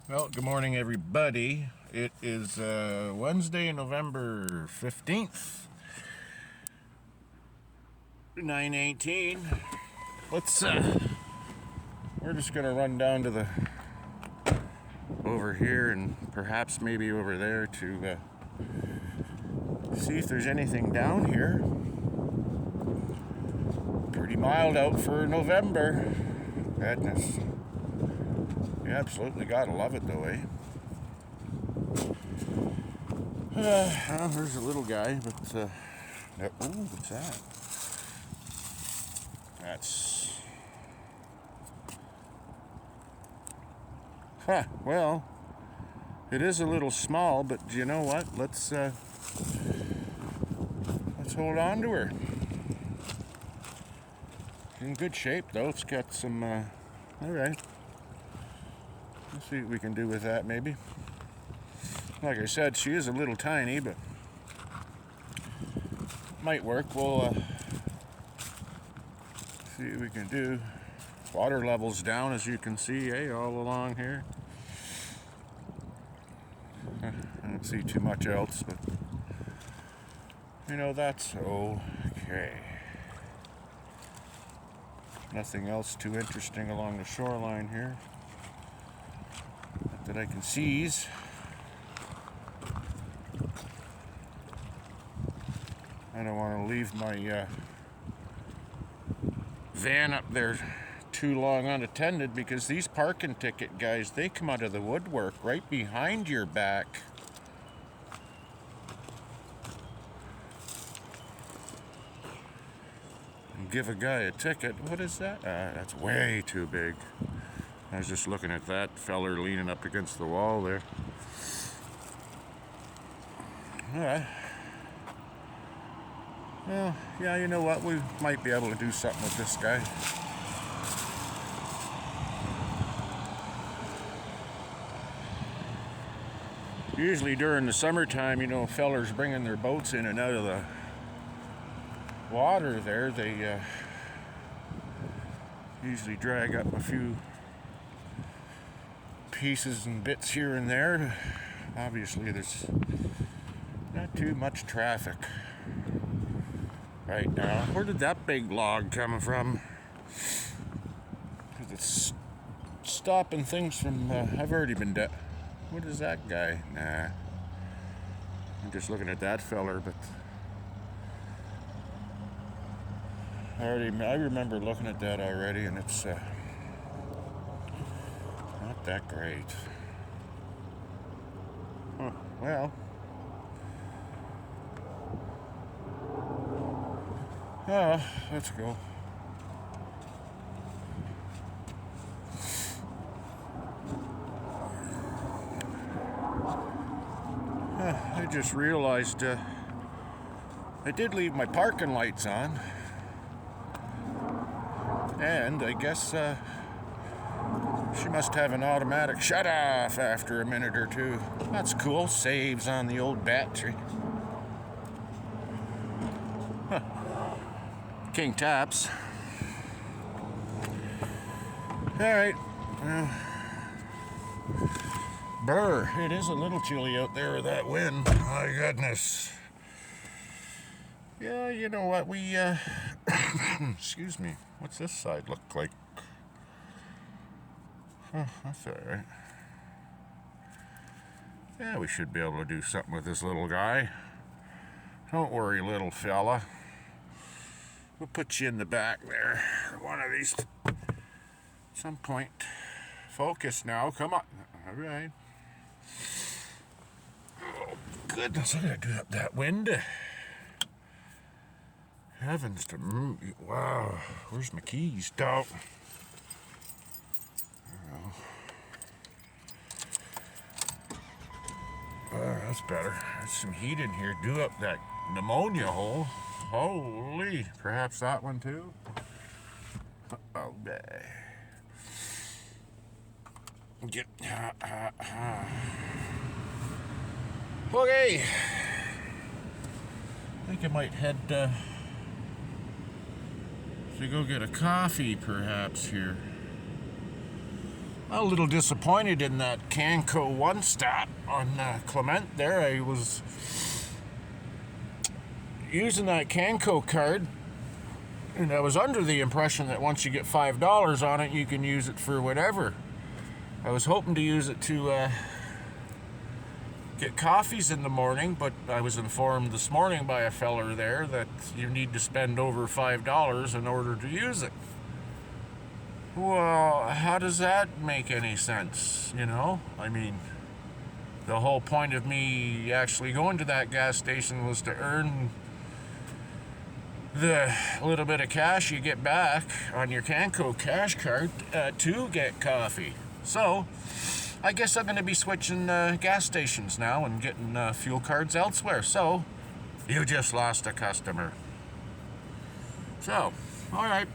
Well, good morning, everybody. It is Wednesday, November 15th, 9:18. Let's, we're just going to run down to the, over here and perhaps maybe over there to see if there's anything down here. Pretty mild out for November. Goodness. You absolutely gotta love it though, eh? Well, there's a little guy, but ooh, what's that? That's well, it is a little small, but you know what? Let's hold on to her. In good shape though. It's got some. All right. Let's see what we can do with that, maybe. Like I said, she is a little tiny, but might work. We'll see what we can do. Water level's down, as you can see, all along here. I don't see too much else, but you know, that's okay. Nothing else too interesting along the shoreline here that I can seize. I don't want to leave my van up there too long unattended, because these parking ticket guys, they come out of the woodwork right behind your back. And give a guy a ticket. What is that? That's way too big. I was just looking at that feller leaning up against the wall there. Alright. Well, yeah, you know what? We might be able to do something with this guy. Usually during the summertime, you know, fellers bringing their boats in and out of the water there, they usually drag up a few pieces and bits here and there. Obviously, there's not too much traffic right now. Where did that big log come from? Because it's stopping things from. I've already been dead. What is that guy? Nah. I'm just looking at that feller, but I remember looking at that already, and it's not that great. Huh, well. Let's go. I just realized I did leave my parking lights on, and I guess she must have an automatic shut off after a minute or two. That's cool. Saves on the old battery. King taps. Alright. Well, brr, it is a little chilly out there with that wind. My goodness. Yeah, you know what? We, excuse me. What's this side look like? That's alright. Yeah, we should be able to do something with this little guy. Don't worry, little fella. We'll put you in the back there. One of these. At some point. Focus now. Come on. All right. Oh, goodness. I gotta do up that wind. Heavens to move. Wow. Where's my keys? Don't. That's better. There's some heat in here. Do up that pneumonia hole. Holy. Perhaps that one too? Oh, get. Okay. I think I might head to go get a coffee, perhaps, here. A little disappointed in that Canco 1 stat on Clement there. I was using that Canco card, and I was under the impression that once you get $5 on it, you can use it for whatever. I was hoping to use it to get coffees in the morning, but I was informed this morning by a feller there that you need to spend over $5 in order to use it. Well, how does that make any sense, you know? I mean, the whole point of me actually going to that gas station was to earn the little bit of cash you get back on your Canco cash card to get coffee. So, I guess I'm going to be switching gas stations now and getting fuel cards elsewhere. So, you just lost a customer. So, alright.